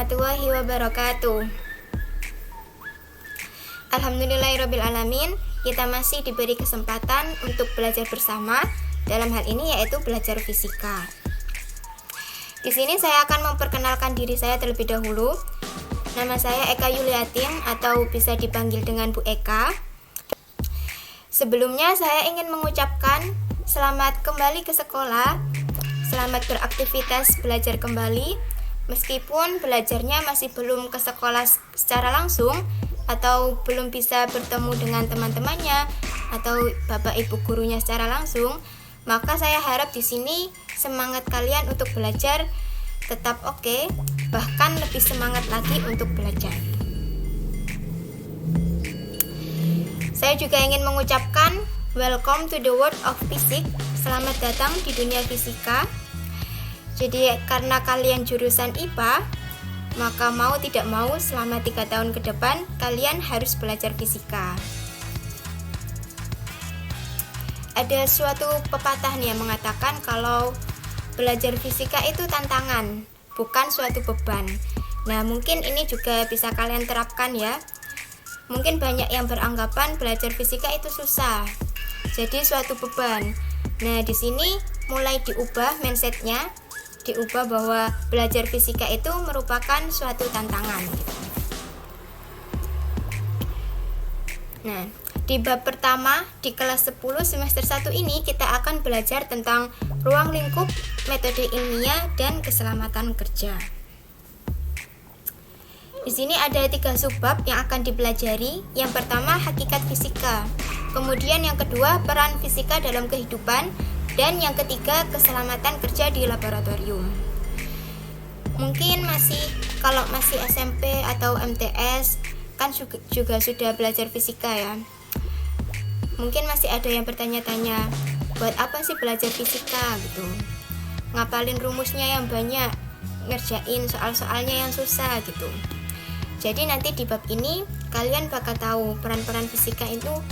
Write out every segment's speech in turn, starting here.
warahmatullahi wabarakatuh. Alhamdulillahirrabbilalamin. Kita masih diberi kesempatan untuk belajar bersama. Dalam hal ini yaitu belajar fisika. Di sini saya akan memperkenalkan diri saya terlebih dahulu. Nama saya Eka Yuliatin atau bisa dipanggil dengan Bu Eka. Sebelumnya saya ingin mengucapkan selamat kembali ke sekolah. Selamat beraktivitas belajar kembali. Meskipun belajarnya masih belum ke sekolah secara langsung atau belum bisa bertemu dengan teman-temannya atau bapak ibu gurunya secara langsung, maka saya harap di sini semangat kalian untuk belajar tetap oke, bahkan lebih semangat lagi untuk belajar. Saya juga ingin mengucapkan welcome to the world of physics. Selamat datang di dunia fisika. Jadi karena kalian jurusan IPA, maka mau tidak mau selama 3 tahun ke depan kalian harus belajar fisika. Ada suatu pepatah nih yang mengatakan kalau belajar fisika itu tantangan, bukan suatu beban. Nah, mungkin ini juga bisa kalian terapkan ya. Mungkin banyak yang beranggapan belajar fisika itu susah, jadi suatu beban. Nah, di sini mulai diubah mindsetnya, diubah bahwa belajar fisika itu merupakan suatu tantangan. Nah, di bab pertama di kelas 10 semester 1 ini kita akan belajar tentang ruang lingkup, metode ilmiah, dan keselamatan kerja. Di sini ada 3 subbab yang akan dipelajari. Yang pertama, hakikat fisika. Kemudian yang kedua, peran fisika dalam kehidupan. Dan yang ketiga, keselamatan kerja di laboratorium. Mungkin kalau masih SMP atau MTS kan juga sudah belajar fisika ya. Mungkin masih ada yang bertanya-tanya, buat apa sih belajar fisika gitu? Ngapalin rumusnya yang banyak, ngerjain soal-soalnya yang susah gitu. Jadi nanti di bab ini kalian bakal tahu peran-peran fisika itu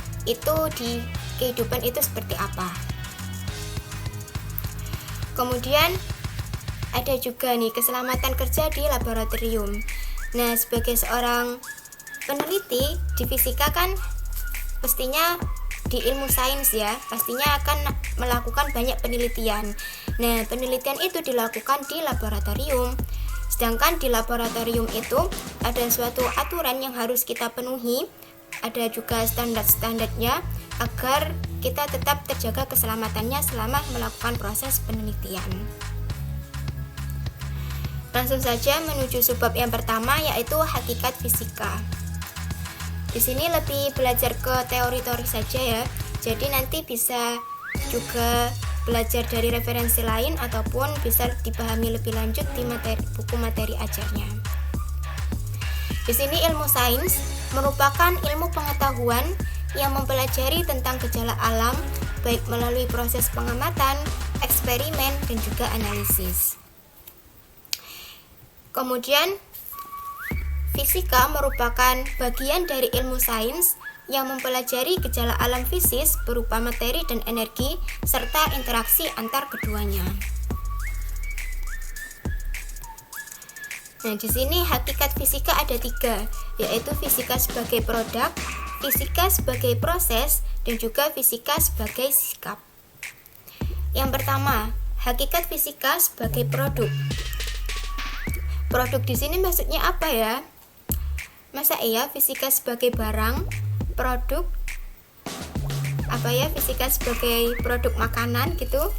di kehidupan itu seperti apa. Kemudian ada juga nih keselamatan kerja di laboratorium. Nah, sebagai seorang peneliti di fisika kan pastinya di ilmu sains ya, pastinya akan melakukan banyak penelitian. Nah, penelitian itu dilakukan di laboratorium. Sedangkan di laboratorium itu ada suatu aturan yang harus kita penuhi, ada juga standar-standarnya agar kita tetap terjaga keselamatannya selama melakukan proses penelitian. Langsung saja menuju subbab yang pertama yaitu hakikat fisika. Di sini lebih belajar ke teori-teori saja ya. Jadi nanti bisa juga belajar dari referensi lain ataupun bisa dipahami lebih lanjut di buku materi ajarnya. Di sini ilmu sains merupakan ilmu pengetahuan yang mempelajari tentang gejala alam baik melalui proses pengamatan, eksperimen, dan juga analisis. Kemudian fisika merupakan bagian dari ilmu sains yang mempelajari gejala alam fisis berupa materi dan energi serta interaksi antar keduanya. Nah, di sini hakikat fisika ada 3, yaitu fisika sebagai produk, fisika sebagai proses, dan juga fisika sebagai sikap. Yang pertama, hakikat fisika sebagai produk. Produk di sini maksudnya apa ya? Masa iya fisika sebagai barang, produk? Apa ya fisika sebagai produk makanan gitu?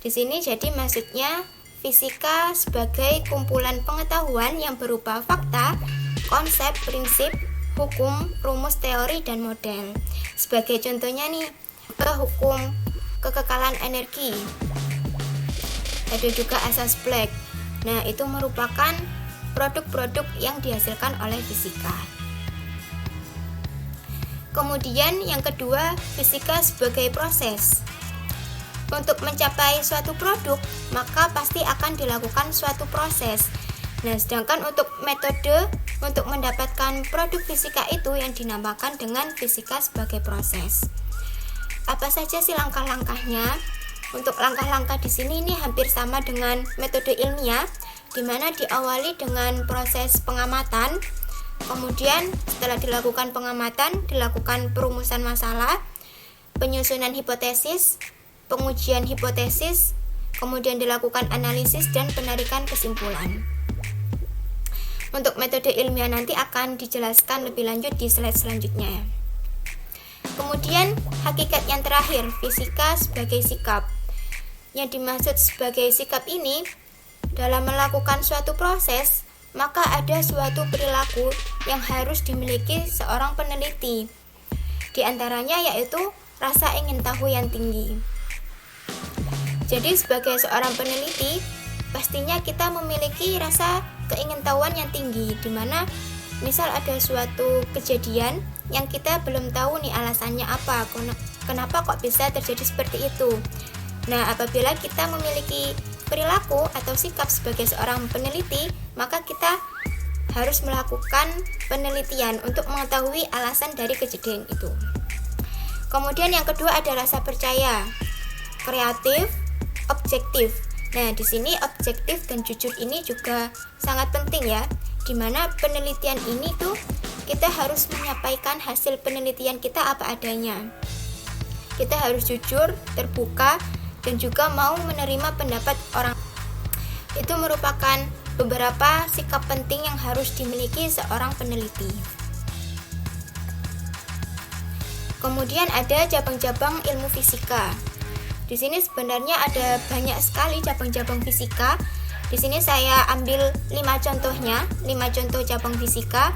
Di sini jadi maksudnya fisika sebagai kumpulan pengetahuan yang berupa fakta, konsep, prinsip, hukum, rumus teori, dan model. Sebagai contohnya nih, hukum kekekalan energi. Ada juga asas Planck. Nah, itu merupakan produk-produk yang dihasilkan oleh fisika. Kemudian yang kedua, fisika sebagai proses. Untuk mencapai suatu produk, maka pasti akan dilakukan suatu proses. Nah, sedangkan untuk metode untuk mendapatkan produk fisika itu yang dinamakan dengan fisika sebagai proses. Apa saja sih langkah-langkahnya? Untuk langkah-langkah di sini ini hampir sama dengan metode ilmiah, di mana diawali dengan proses pengamatan. Kemudian setelah dilakukan pengamatan, dilakukan perumusan masalah, penyusunan hipotesis, pengujian hipotesis, kemudian dilakukan analisis dan penarikan kesimpulan. Untuk metode ilmiah nanti akan dijelaskan lebih lanjut di slide selanjutnya. Kemudian hakikat yang terakhir, fisika sebagai sikap. Yang dimaksud sebagai sikap ini, dalam melakukan suatu proses, maka ada suatu perilaku yang harus dimiliki seorang peneliti. Di antaranya yaitu rasa ingin tahu yang tinggi. Jadi sebagai seorang peneliti, pastinya kita memiliki rasa keingintahuan yang tinggi, di mana misal ada suatu kejadian yang kita belum tahu nih alasannya apa, kenapa kok bisa terjadi seperti itu. Nah, apabila kita memiliki perilaku atau sikap sebagai seorang peneliti, maka kita harus melakukan penelitian untuk mengetahui alasan dari kejadian itu. Kemudian yang kedua ada rasa percaya, kreatif, objektif. Nah, di sini objektif dan jujur ini juga sangat penting ya, di mana penelitian ini tuh kita harus menyampaikan hasil penelitian kita apa adanya. Kita harus jujur, terbuka, dan juga mau menerima pendapat orang. Itu merupakan beberapa sikap penting yang harus dimiliki seorang peneliti. Kemudian ada cabang-cabang ilmu fisika. Di sini sebenarnya ada banyak sekali cabang-cabang fisika. Di sini saya ambil 5 contohnya, 5 contoh cabang fisika.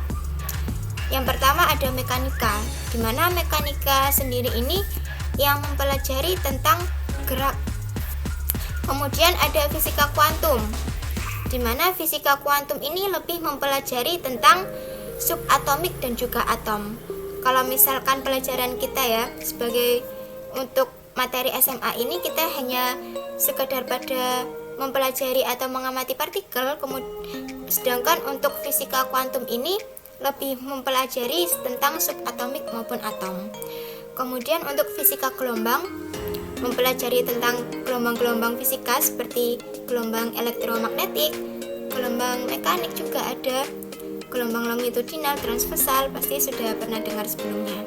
Yang pertama ada mekanika, di mana mekanika sendiri ini yang mempelajari tentang gerak. Kemudian ada fisika kuantum, di mana fisika kuantum ini lebih mempelajari tentang subatomik dan juga atom. Kalau misalkan pelajaran kita ya, sebagai untuk materi SMA ini kita hanya sekedar pada mempelajari atau mengamati partikel, sedangkan untuk fisika kuantum ini lebih mempelajari tentang subatomik maupun atom. Kemudian untuk fisika gelombang, mempelajari tentang gelombang-gelombang fisika seperti gelombang elektromagnetik, gelombang mekanik juga ada, gelombang longitudinal, transversal, pasti sudah pernah dengar sebelumnya.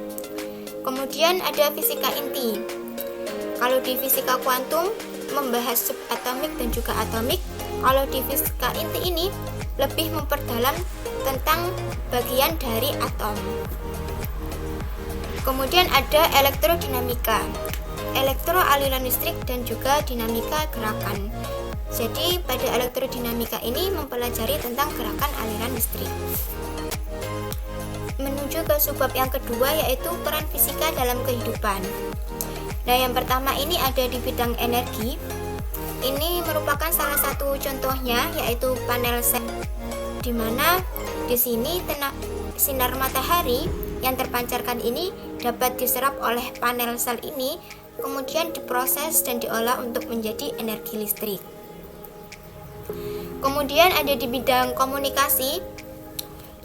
Kemudian ada fisika inti. Kalau di fisika kuantum membahas subatomik dan juga atomik, kalau di fisika inti ini lebih memperdalam tentang bagian dari atom. Kemudian ada elektrodinamika, elektroaliran listrik dan juga dinamika gerakan. Jadi pada elektrodinamika ini mempelajari tentang gerakan aliran listrik. Menuju ke subbab yang kedua yaitu peran fisika dalam kehidupan. Nah, yang pertama ini ada di bidang energi. Ini merupakan salah satu contohnya yaitu panel sel, di mana di sini sinar matahari yang terpancarkan ini dapat diserap oleh panel sel ini, kemudian diproses dan diolah untuk menjadi energi listrik. Kemudian ada di bidang komunikasi,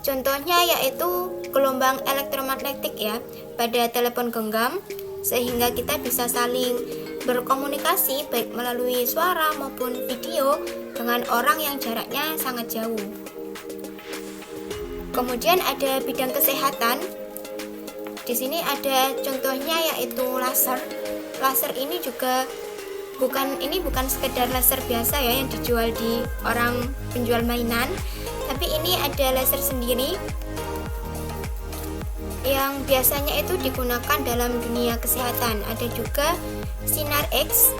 contohnya yaitu gelombang elektromagnetik ya pada telepon genggam, sehingga kita bisa saling berkomunikasi baik melalui suara maupun video dengan orang yang jaraknya sangat jauh. Kemudian ada bidang kesehatan. Di sini ada contohnya yaitu laser. Laser ini juga bukan sekedar laser biasa ya yang dijual di orang penjual mainan, tapi ini ada laser sendiri yang biasanya itu digunakan dalam dunia kesehatan. Ada juga sinar X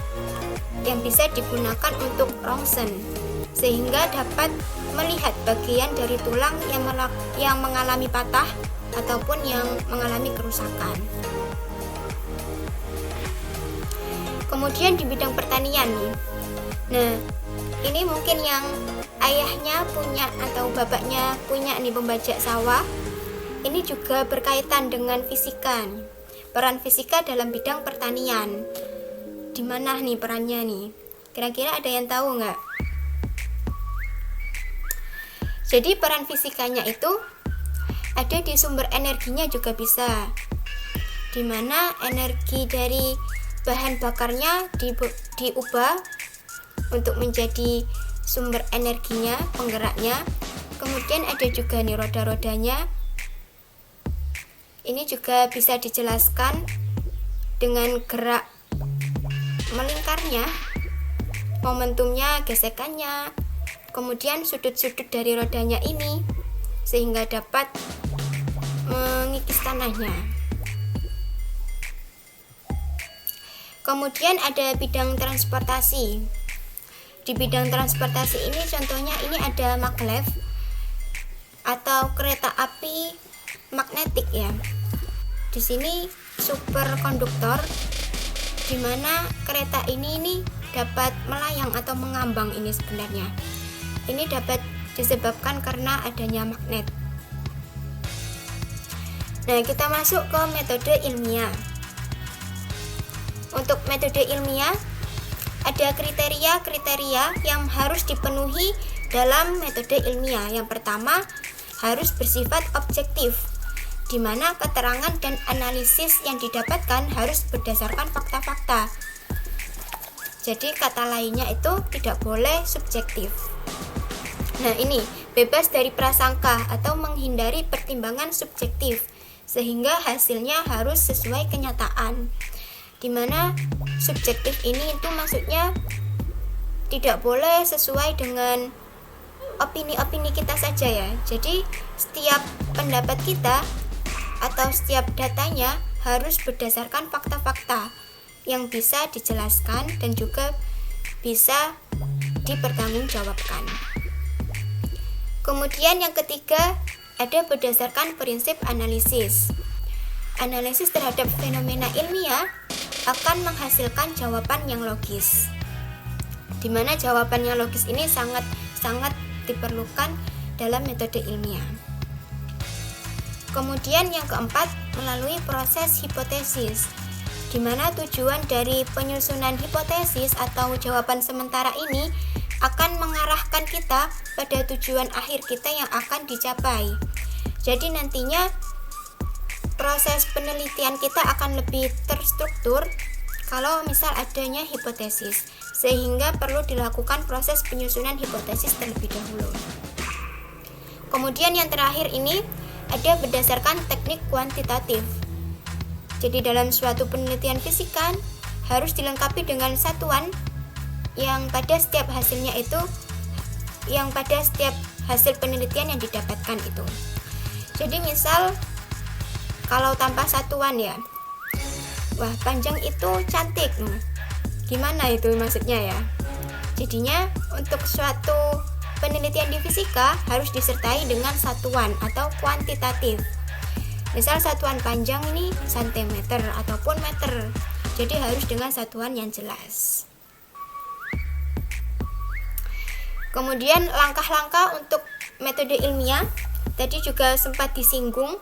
yang bisa digunakan untuk rongsen, sehingga dapat melihat bagian dari tulang yang mengalami patah ataupun yang mengalami kerusakan. Kemudian di bidang pertanian nih. Nah, ini mungkin yang ayahnya punya atau bapaknya punya nih pembajak sawah. Ini juga berkaitan dengan fisika nih. Peran fisika dalam bidang pertanian. Di mana nih perannya nih? Kira-kira ada yang tahu nggak? Jadi peran fisikanya itu ada di sumber energinya juga bisa, di mana energi dari bahan bakarnya diubah untuk menjadi sumber energinya, penggeraknya. Kemudian ada juga nih roda-rodanya. Ini juga bisa dijelaskan dengan gerak melingkarnya, momentumnya, gesekannya, kemudian sudut-sudut dari rodanya ini, sehingga dapat mengikis tanahnya. Kemudian ada bidang transportasi. Di bidang transportasi ini contohnya ini ada maglev atau kereta api magnetik ya. Di sini superkonduktor, di mana kereta ini dapat melayang atau mengambang ini sebenarnya. Ini dapat disebabkan karena adanya magnet. Nah, kita masuk ke metode ilmiah. Untuk metode ilmiah ada kriteria-kriteria yang harus dipenuhi dalam metode ilmiah. Yang pertama, harus bersifat objektif, di mana keterangan dan analisis yang didapatkan harus berdasarkan fakta-fakta. Jadi kata lainnya itu tidak boleh subjektif. Nah, ini bebas dari prasangka atau menghindari pertimbangan subjektif, sehingga hasilnya harus sesuai kenyataan. Dimana subjektif ini itu maksudnya tidak boleh sesuai dengan opini-opini kita saja ya. Jadi setiap pendapat kita atau setiap datanya harus berdasarkan fakta-fakta yang bisa dijelaskan dan juga bisa dipertanggungjawabkan. Kemudian yang ketiga ada berdasarkan prinsip analisis. Analisis terhadap fenomena ilmiah akan menghasilkan jawaban yang logis, di mana jawaban yang logis ini sangat diperlukan dalam metode ilmiah. Kemudian yang keempat, melalui proses hipotesis, di mana tujuan dari penyusunan hipotesis atau jawaban sementara ini akan mengarahkan kita pada tujuan akhir kita yang akan dicapai. Jadi nantinya proses penelitian kita akan lebih terstruktur kalau misal adanya hipotesis, sehingga perlu dilakukan proses penyusunan hipotesis terlebih dahulu. Kemudian yang terakhir ini ada berdasarkan teknik kuantitatif. Jadi dalam suatu penelitian fisika harus dilengkapi dengan satuan yang pada setiap hasilnya itu, yang pada setiap hasil penelitian yang didapatkan itu. Jadi misal kalau tanpa satuan ya, wah panjang itu cantik, gimana itu maksudnya ya. Jadinya untuk suatu penelitian di fisika harus disertai dengan satuan atau kuantitatif. Misal satuan panjang ini cm ataupun meter, jadi harus dengan satuan yang jelas. Kemudian langkah-langkah untuk metode ilmiah tadi juga sempat disinggung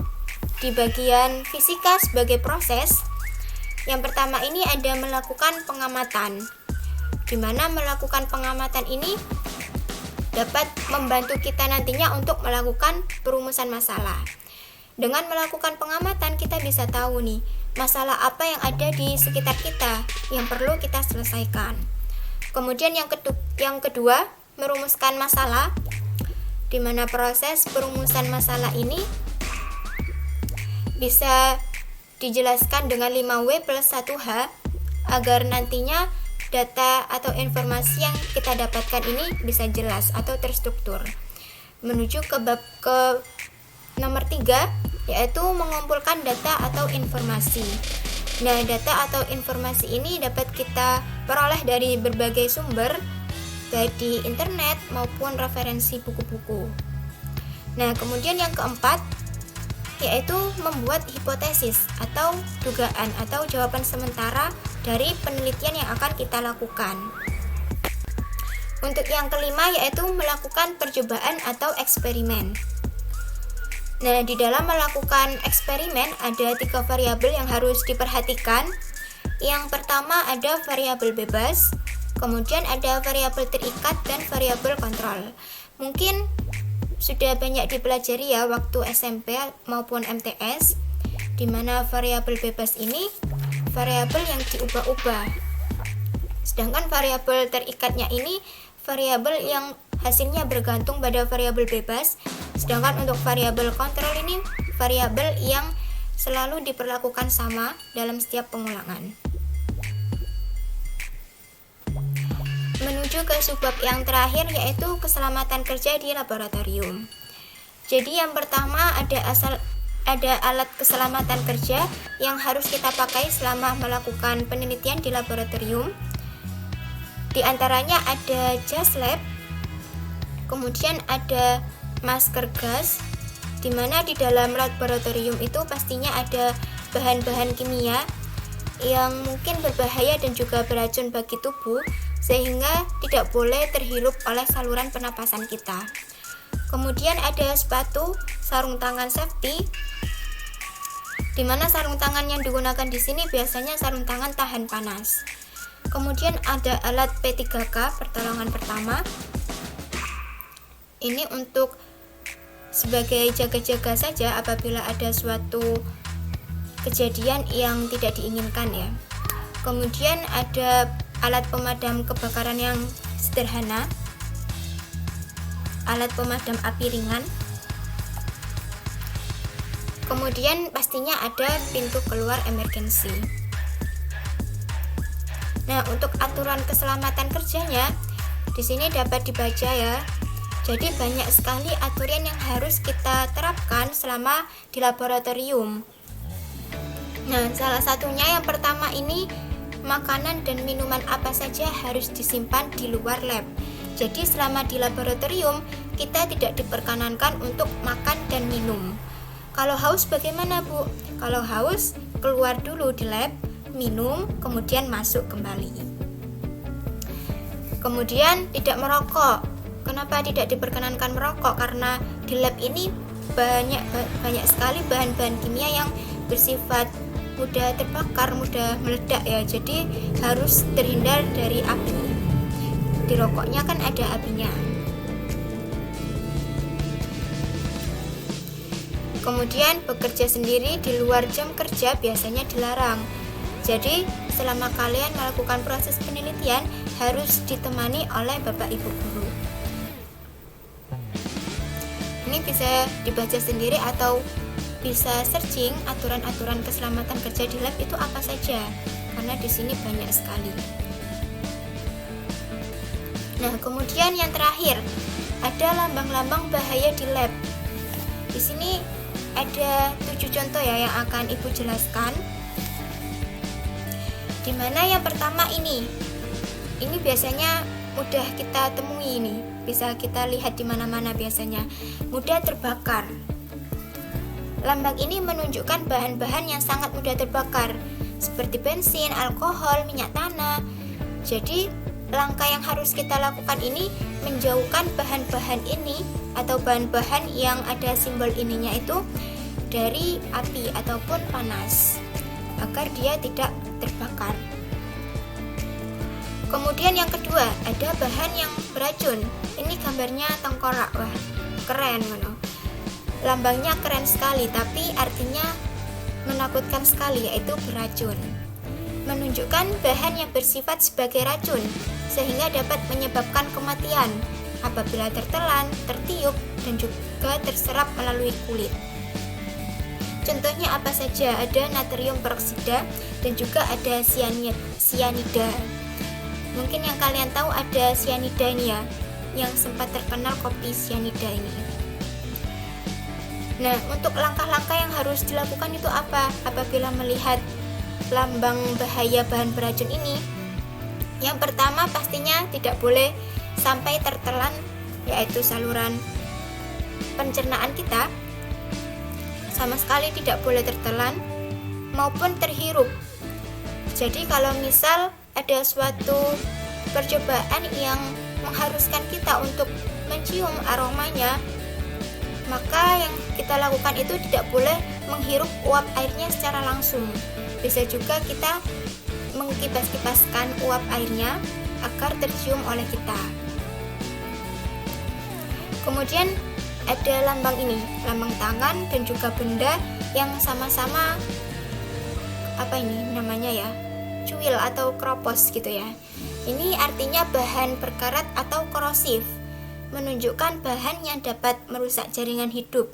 di bagian fisika sebagai proses. Yang pertama ini ada melakukan pengamatan, di mana melakukan pengamatan ini dapat membantu kita nantinya untuk melakukan perumusan masalah. Dengan melakukan pengamatan kita bisa tahu nih masalah apa yang ada di sekitar kita yang perlu kita selesaikan. Kemudian yang kedua merumuskan masalah, di mana proses perumusan masalah ini bisa dijelaskan dengan 5W plus 1H agar nantinya data atau informasi yang kita dapatkan ini bisa jelas atau terstruktur. Menuju ke bab ke nomor 3, yaitu mengumpulkan data atau informasi. Nah, data atau informasi ini dapat kita peroleh dari berbagai sumber, baik di internet maupun referensi buku-buku. Nah, kemudian yang keempat yaitu membuat hipotesis atau dugaan atau jawaban sementara dari penelitian yang akan kita lakukan. Untuk yang kelima yaitu melakukan percobaan atau eksperimen. Nah, di dalam melakukan eksperimen ada 3 variabel yang harus diperhatikan. Yang pertama ada variabel bebas, kemudian ada variabel terikat dan variabel kontrol. Mungkin sudah banyak dipelajari ya waktu SMP maupun MTS, di mana variabel bebas ini variabel yang diubah-ubah. Sedangkan variabel terikatnya ini variabel yang hasilnya bergantung pada variabel bebas, sedangkan untuk variabel kontrol ini variabel yang selalu diperlakukan sama dalam setiap pengulangan. Menuju ke subbab yang terakhir, yaitu keselamatan kerja di laboratorium. Jadi yang pertama ada alat keselamatan kerja yang harus kita pakai selama melakukan penelitian di laboratorium. Di antaranya ada jas lab, kemudian ada masker gas, di mana di dalam laboratorium itu pastinya ada bahan-bahan kimia yang mungkin berbahaya dan juga beracun bagi tubuh, sehingga tidak boleh terhirup oleh saluran pernapasan kita. Kemudian ada sepatu, sarung tangan safety, di mana sarung tangan yang digunakan di sini biasanya sarung tangan tahan panas. Kemudian ada alat P3K, pertolongan pertama. Ini untuk sebagai jaga-jaga saja apabila ada suatu kejadian yang tidak diinginkan ya. Kemudian ada alat pemadam kebakaran yang sederhana, alat pemadam api ringan. Kemudian pastinya ada pintu keluar emergensi. Nah, untuk aturan keselamatan kerjanya di sini dapat dibaca ya. Jadi banyak sekali aturan yang harus kita terapkan selama di laboratorium. Nah, salah satunya yang pertama ini, makanan dan minuman apa saja harus disimpan di luar lab. Jadi selama di laboratorium kita tidak diperkenankan untuk makan dan minum. Kalau haus bagaimana, Bu? Kalau haus keluar dulu di lab, minum, kemudian masuk kembali. Kemudian tidak merokok. Kenapa tidak diperkenankan merokok? Karena di lab ini banyak sekali bahan-bahan kimia yang bersifat mudah terbakar, mudah meledak ya. Jadi harus terhindar dari api. Di rokoknya kan ada apinya. Kemudian bekerja sendiri di luar jam kerja biasanya dilarang. Jadi selama kalian melakukan proses penelitian harus ditemani oleh Bapak Ibu guru. Ini bisa dibaca sendiri atau bisa searching aturan-aturan keselamatan kerja di lab itu apa saja, karena di sini banyak sekali. Nah, kemudian yang terakhir ada lambang-lambang bahaya di lab. Di sini ada 7 contoh ya yang akan Ibu jelaskan. Dimana yang pertama ini biasanya mudah kita temui, ini bisa kita lihat di mana-mana biasanya, mudah terbakar. Lambang ini menunjukkan bahan-bahan yang sangat mudah terbakar seperti bensin, alkohol, minyak tanah. Jadi langkah yang harus kita lakukan ini menjauhkan bahan-bahan ini atau bahan-bahan yang ada simbol ininya itu dari api ataupun panas agar dia tidak terbakar. Kemudian yang kedua, ada bahan yang beracun. Ini gambarnya tengkorak, wah keren mana. Lambangnya keren sekali, tapi artinya menakutkan sekali, yaitu beracun. Menunjukkan bahan yang bersifat sebagai racun, sehingga dapat menyebabkan kematian apabila tertelan, tertiup, dan juga terserap melalui kulit. Contohnya apa saja? Ada natrium peroksida dan juga ada sianida. Mungkin yang kalian tahu ada sianida ini ya, yang sempat terkenal kopi sianida ini. Nah, untuk langkah-langkah yang harus dilakukan itu apa apabila melihat lambang bahaya bahan beracun ini? Yang pertama pastinya tidak boleh sampai tertelan, yaitu saluran pencernaan kita. Sama sekali tidak boleh tertelan maupun terhirup. Jadi kalau misal ada suatu percobaan yang mengharuskan kita untuk mencium aromanya, maka yang kita lakukan itu tidak boleh menghirup uap airnya secara langsung. Bisa juga kita mengkipas-kipaskan uap airnya agar tercium oleh kita. Kemudian ada lambang ini, lambang tangan dan juga benda yang sama-sama apa ini namanya ya, cuil atau kropos gitu ya. Ini artinya bahan berkarat atau korosif, menunjukkan bahan yang dapat merusak jaringan hidup,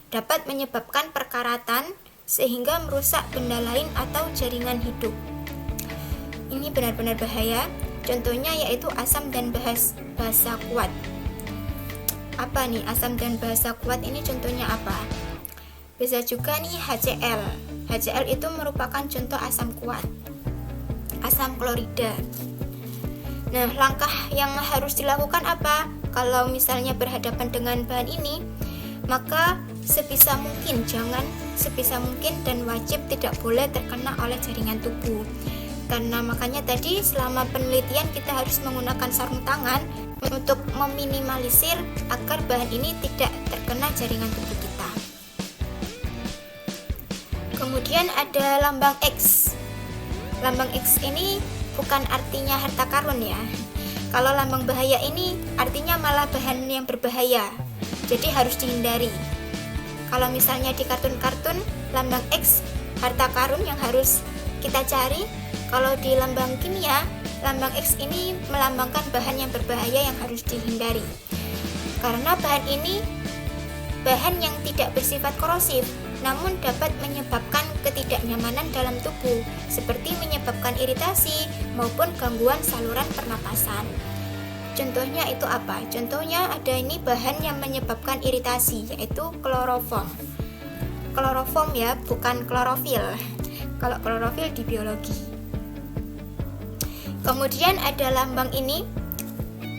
dapat menyebabkan perkaratan sehingga merusak benda lain atau jaringan hidup. Ini benar-benar bahaya. Contohnya yaitu asam dan basa kuat. Apa nih asam dan basa kuat ini contohnya apa? Bisa juga nih HCl. HCl itu merupakan contoh asam kuat, asam klorida. Nah, langkah yang harus dilakukan apa? Kalau misalnya berhadapan dengan bahan ini, maka sebisa mungkin dan wajib tidak boleh terkena oleh jaringan tubuh. Karena makanya tadi selama penelitian kita harus menggunakan sarung tangan untuk meminimalisir agar bahan ini tidak terkena jaringan tubuh kita. Kemudian ada lambang X. Lambang X ini bukan artinya harta karun ya. Kalau lambang bahaya ini artinya malah bahan yang berbahaya, jadi harus dihindari. Kalau misalnya di kartun-kartun lambang X harta karun yang harus kita cari, kalau di lambang kimia lambang X ini melambangkan bahan yang berbahaya yang harus dihindari. Karena bahan ini bahan yang tidak bersifat korosif, namun dapat menyebabkan ketidaknyamanan dalam tubuh, seperti menyebabkan iritasi maupun gangguan saluran pernapasan. Contohnya itu apa? Contohnya ada ini bahan yang menyebabkan iritasi, yaitu kloroform. Kloroform ya, bukan klorofil. Kalau klorofil di biologi. Kemudian ada lambang ini,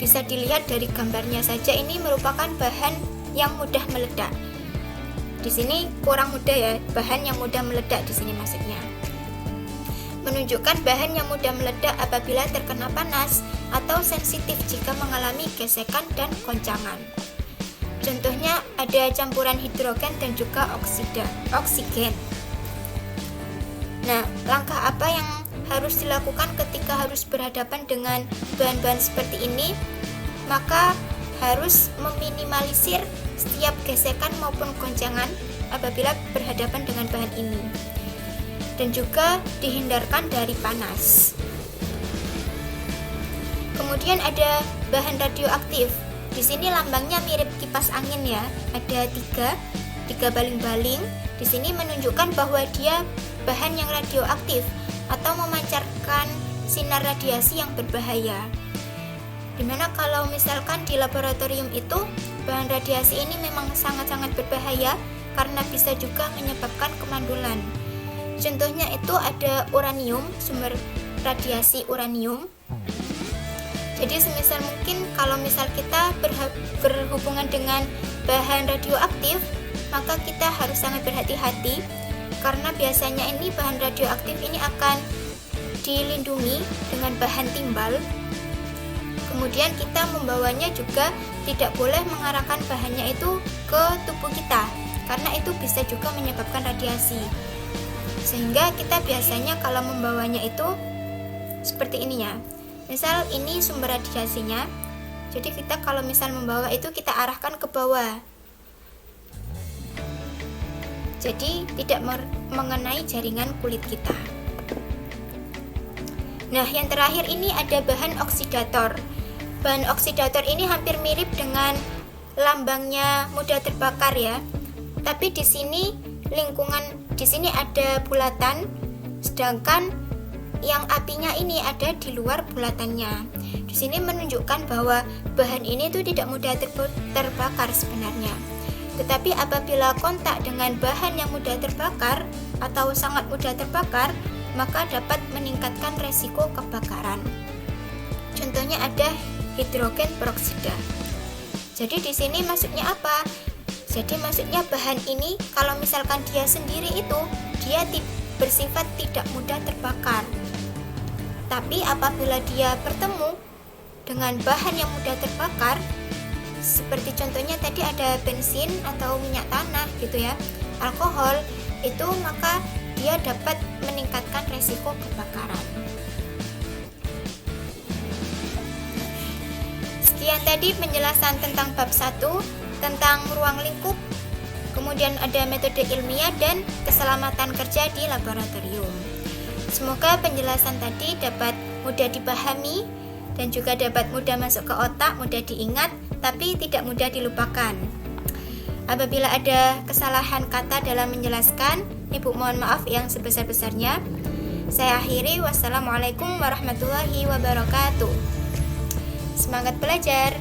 bisa dilihat dari gambarnya saja, ini merupakan bahan yang mudah meledak. Di sini kurang mudah ya, bahan yang mudah meledak di sini maksudnya. Menunjukkan bahan yang mudah meledak apabila terkena panas atau sensitif jika mengalami gesekan dan goncangan. Contohnya ada campuran hidrogen dan juga oksigen. Nah, langkah apa yang harus dilakukan ketika harus berhadapan dengan bahan-bahan seperti ini? Maka harus meminimalisir setiap gesekan maupun goncangan apabila berhadapan dengan bahan ini, dan juga dihindarkan dari panas. Kemudian ada bahan radioaktif. Di sini lambangnya mirip kipas angin ya, ada tiga baling-baling. Di sini menunjukkan bahwa dia bahan yang radioaktif atau memancarkan sinar radiasi yang berbahaya. Dimana kalau misalkan di laboratorium itu bahan radiasi ini memang sangat-sangat berbahaya karena bisa juga menyebabkan kemandulan. Contohnya itu ada uranium, sumber radiasi uranium. Jadi semisal mungkin kalau misal kita berhubungan dengan bahan radioaktif, maka kita harus sangat berhati-hati karena biasanya ini bahan radioaktif ini akan dilindungi dengan bahan timbal. Kemudian kita membawanya juga tidak boleh mengarahkan bahannya itu ke tubuh kita, karena itu bisa juga menyebabkan radiasi. Sehingga kita biasanya kalau membawanya itu seperti ini ya. Misal ini sumber radiasinya, jadi kita kalau misal membawa itu kita arahkan ke bawah. Jadi tidak mengenai jaringan kulit kita. Nah, yang terakhir ini ada bahan oksidator. Bahan oksidator ini hampir mirip dengan lambangnya mudah terbakar ya. Tapi di sini di sini ada bulatan, sedangkan yang apinya ini ada di luar bulatannya. Di sini menunjukkan bahwa bahan ini tuh tidak mudah terbakar sebenarnya. Tetapi apabila kontak dengan bahan yang mudah terbakar atau sangat mudah terbakar, maka dapat meningkatkan resiko kebakaran. Contohnya ada hidrogen peroksida. Jadi di sini maksudnya apa? Jadi maksudnya bahan ini kalau misalkan dia sendiri itu dia bersifat tidak mudah terbakar. Tapi apabila dia bertemu dengan bahan yang mudah terbakar, seperti contohnya tadi ada bensin atau minyak tanah gitu ya, alkohol, itu maka dia dapat meningkatkan resiko kebakaran. Sekian tadi penjelasan tentang bab 1 tentang ruang lingkup, kemudian ada metode ilmiah dan keselamatan kerja di laboratorium. Semoga penjelasan tadi dapat mudah dipahami dan juga dapat mudah masuk ke otak, mudah diingat, tapi tidak mudah dilupakan. Apabila ada kesalahan kata dalam menjelaskan, Ibu mohon maaf yang sebesar-besarnya. Saya akhiri, wassalamualaikum warahmatullahi wabarakatuh. Semangat belajar!